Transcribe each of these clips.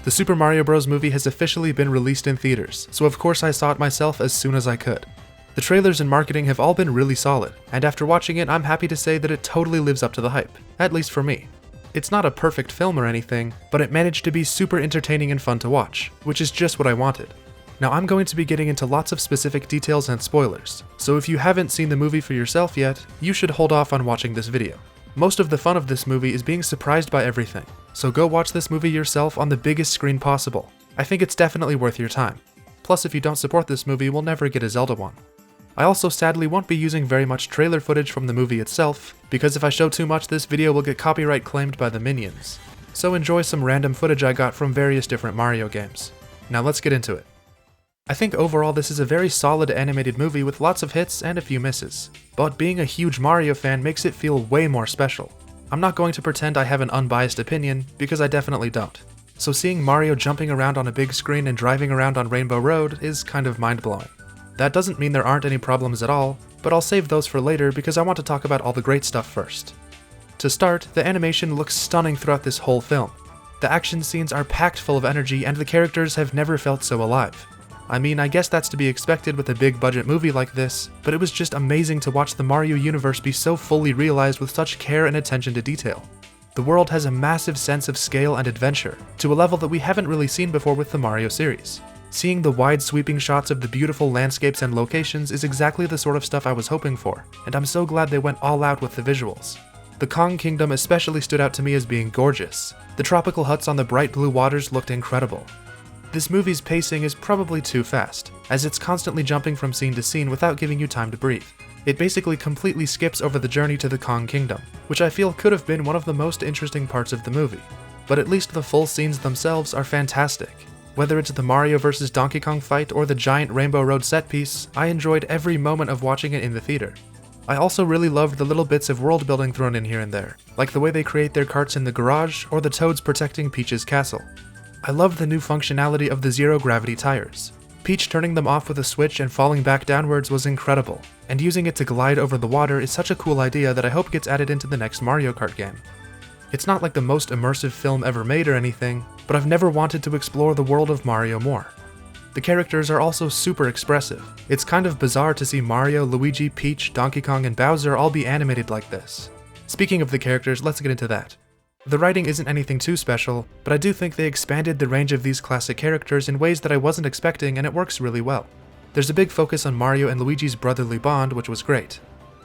The Super Mario Bros. Movie has officially been released in theaters, so of course I saw it myself as soon as I could. The trailers and marketing have all been really solid, and after watching it, I'm happy to say that it totally lives up to the hype, at least for me. It's not a perfect film or anything, but it managed to be super entertaining and fun to watch, which is just what I wanted. Now I'm going to be getting into lots of specific details and spoilers, so if you haven't seen the movie for yourself yet, you should hold off on watching this video. Most of the fun of this movie is being surprised by everything, so go watch this movie yourself on the biggest screen possible. I think it's definitely worth your time. Plus, if you don't support this movie, we'll never get a Zelda one. I also sadly won't be using very much trailer footage from the movie itself, because if I show too much, this video will get copyright claimed by the minions. So enjoy some random footage I got from various different Mario games. Now let's get into it. I think overall this is a very solid animated movie with lots of hits and a few misses, but being a huge Mario fan makes it feel way more special. I'm not going to pretend I have an unbiased opinion, because I definitely don't. So seeing Mario jumping around on a big screen and driving around on Rainbow Road is kind of mind-blowing. That doesn't mean there aren't any problems at all, but I'll save those for later because I want to talk about all the great stuff first. To start, the animation looks stunning throughout this whole film. The action scenes are packed full of energy and the characters have never felt so alive. I mean, I guess that's to be expected with a big budget movie like this, but it was just amazing to watch the Mario universe be so fully realized with such care and attention to detail. The world has a massive sense of scale and adventure, to a level that we haven't really seen before with the Mario series. Seeing the wide sweeping shots of the beautiful landscapes and locations is exactly the sort of stuff I was hoping for, and I'm so glad they went all out with the visuals. The Kong Kingdom especially stood out to me as being gorgeous. The tropical huts on the bright blue waters looked incredible. This movie's pacing is probably too fast, as it's constantly jumping from scene to scene without giving you time to breathe. It basically completely skips over the journey to the Kong Kingdom, which I feel could have been one of the most interesting parts of the movie. But at least the full scenes themselves are fantastic. Whether it's the Mario vs. Donkey Kong fight or the giant Rainbow Road set piece, I enjoyed every moment of watching it in the theater. I also really loved the little bits of world building thrown in here and there, like the way they create their carts in the garage or the Toads protecting Peach's castle. I loved the new functionality of the zero-gravity tires. Peach turning them off with a switch and falling back downwards was incredible, and using it to glide over the water is such a cool idea that I hope gets added into the next Mario Kart game. It's not like the most immersive film ever made or anything, but I've never wanted to explore the world of Mario more. The characters are also super expressive. It's kind of bizarre to see Mario, Luigi, Peach, Donkey Kong, and Bowser all be animated like this. Speaking of the characters, let's get into that. The writing isn't anything too special, but I do think they expanded the range of these classic characters in ways that I wasn't expecting, and it works really well. There's a big focus on Mario and Luigi's brotherly bond, which was great.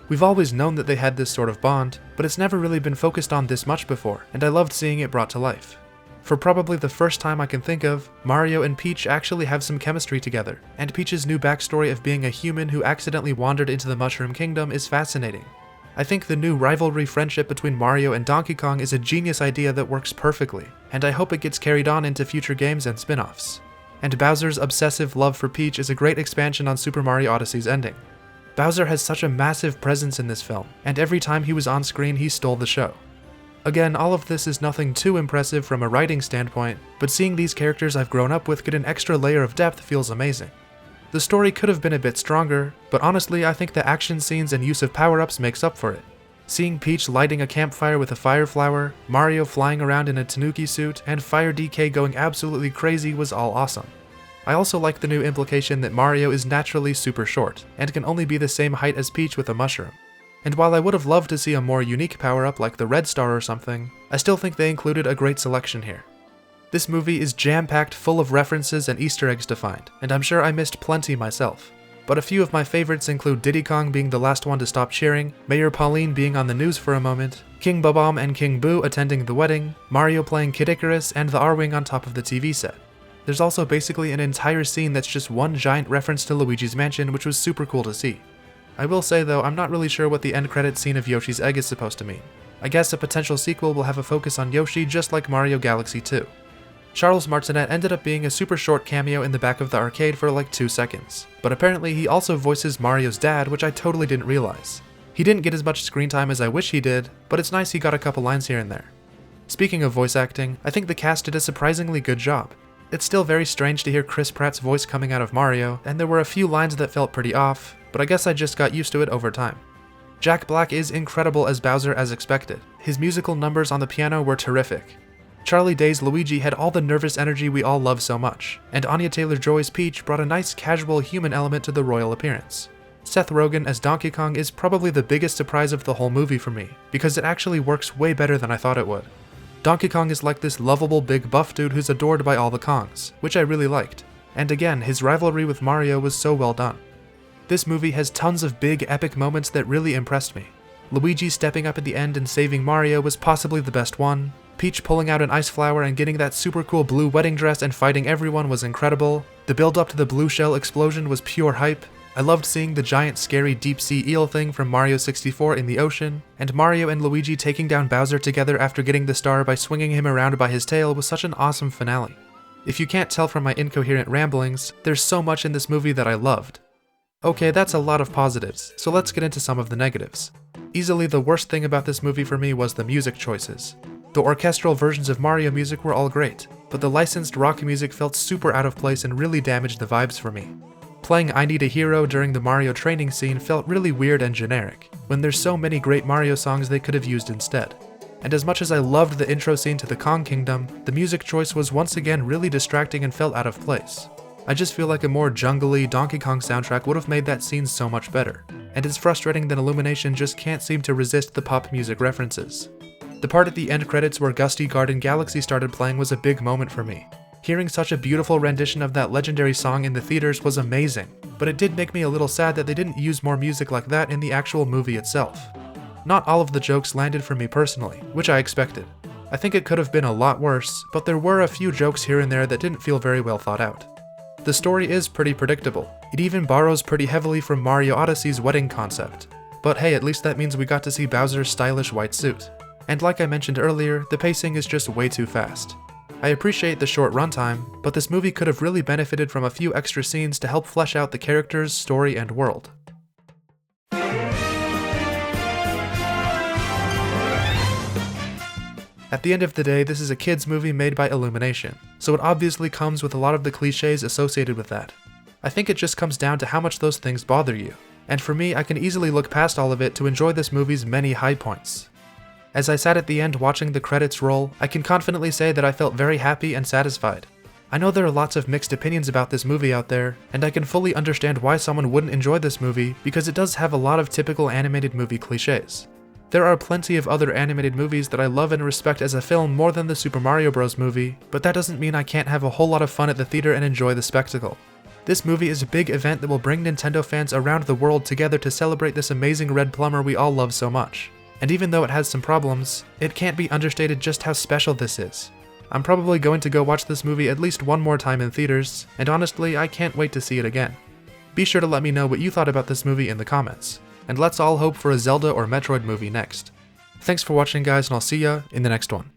We've always known that they had this sort of bond, but it's never really been focused on this much before, and I loved seeing it brought to life. For probably the first time I can think of, Mario and Peach actually have some chemistry together, and Peach's new backstory of being a human who accidentally wandered into the Mushroom Kingdom is fascinating. I think the new rivalry friendship between Mario and Donkey Kong is a genius idea that works perfectly, and I hope it gets carried on into future games and spin-offs. And Bowser's obsessive love for Peach is a great expansion on Super Mario Odyssey's ending. Bowser has such a massive presence in this film, and every time he was on screen he stole the show. Again, all of this is nothing too impressive from a writing standpoint, but seeing these characters I've grown up with get an extra layer of depth feels amazing. The story could have been a bit stronger, but honestly I think the action scenes and use of power-ups makes up for it. Seeing Peach lighting a campfire with a fire flower, Mario flying around in a Tanuki suit, and Fire DK going absolutely crazy was all awesome. I also like the new implication that Mario is naturally super short, and can only be the same height as Peach with a mushroom. And while I would have loved to see a more unique power-up like the Red Star or something, I still think they included a great selection here. This movie is jam-packed full of references and Easter eggs to find, and I'm sure I missed plenty myself. But a few of my favorites include Diddy Kong being the last one to stop cheering, Mayor Pauline being on the news for a moment, King Bob-omb and King Boo attending the wedding, Mario playing Kid Icarus, and the R-Wing on top of the TV set. There's also basically an entire scene that's just one giant reference to Luigi's Mansion, which was super cool to see. I will say though, I'm not really sure what the end credits scene of Yoshi's Egg is supposed to mean. I guess a potential sequel will have a focus on Yoshi just like Mario Galaxy 2. Charles Martinet ended up being a super short cameo in the back of the arcade for like 2 seconds, but apparently he also voices Mario's dad, which I totally didn't realize. He didn't get as much screen time as I wish he did, but it's nice he got a couple lines here and there. Speaking of voice acting, I think the cast did a surprisingly good job. It's still very strange to hear Chris Pratt's voice coming out of Mario, and there were a few lines that felt pretty off, but I guess I just got used to it over time. Jack Black is incredible as Bowser as expected. His musical numbers on the piano were terrific. Charlie Day's Luigi had all the nervous energy we all love so much, and Anya Taylor-Joy's Peach brought a nice casual human element to the royal appearance. Seth Rogen as Donkey Kong is probably the biggest surprise of the whole movie for me, because it actually works way better than I thought it would. Donkey Kong is like this lovable big buff dude who's adored by all the Kongs, which I really liked, and again, his rivalry with Mario was so well done. This movie has tons of big epic moments that really impressed me. Luigi stepping up at the end and saving Mario was possibly the best one. Peach pulling out an ice flower and getting that super cool blue wedding dress and fighting everyone was incredible. The build up to the blue shell explosion was pure hype. I loved seeing the giant scary deep sea eel thing from Mario 64 in the ocean, and Mario and Luigi taking down Bowser together after getting the star by swinging him around by his tail was such an awesome finale. If you can't tell from my incoherent ramblings, there's so much in this movie that I loved. Okay, that's a lot of positives, so let's get into some of the negatives. Easily the worst thing about this movie for me was the music choices. The orchestral versions of Mario music were all great, but the licensed rock music felt super out of place and really damaged the vibes for me. Playing I Need a Hero during the Mario training scene felt really weird and generic, when there's so many great Mario songs they could have used instead. And as much as I loved the intro scene to the Kong Kingdom, the music choice was once again really distracting and felt out of place. I just feel like a more jungly Donkey Kong soundtrack would have made that scene so much better, and it's frustrating that Illumination just can't seem to resist the pop music references. The part at the end credits where Gusty Garden Galaxy started playing was a big moment for me. Hearing such a beautiful rendition of that legendary song in the theaters was amazing, but it did make me a little sad that they didn't use more music like that in the actual movie itself. Not all of the jokes landed for me personally, which I expected. I think it could have been a lot worse, but there were a few jokes here and there that didn't feel very well thought out. The story is pretty predictable. It even borrows pretty heavily from Mario Odyssey's wedding concept. But hey, at least that means we got to see Bowser's stylish white suit. And like I mentioned earlier, the pacing is just way too fast. I appreciate the short runtime, but this movie could have really benefited from a few extra scenes to help flesh out the characters, story, and world. At the end of the day, this is a kids movie made by Illumination, so it obviously comes with a lot of the cliches associated with that. I think it just comes down to how much those things bother you, and for me, I can easily look past all of it to enjoy this movie's many high points. As I sat at the end watching the credits roll, I can confidently say that I felt very happy and satisfied. I know there are lots of mixed opinions about this movie out there, and I can fully understand why someone wouldn't enjoy this movie because it does have a lot of typical animated movie cliches. There are plenty of other animated movies that I love and respect as a film more than the Super Mario Bros. Movie, but that doesn't mean I can't have a whole lot of fun at the theater and enjoy the spectacle. This movie is a big event that will bring Nintendo fans around the world together to celebrate this amazing red plumber we all love so much. And even though it has some problems, it can't be understated just how special this is. I'm probably going to go watch this movie at least one more time in theaters, and honestly, I can't wait to see it again. Be sure to let me know what you thought about this movie in the comments, and let's all hope for a Zelda or Metroid movie next. Thanks for watching guys, and I'll see ya in the next one.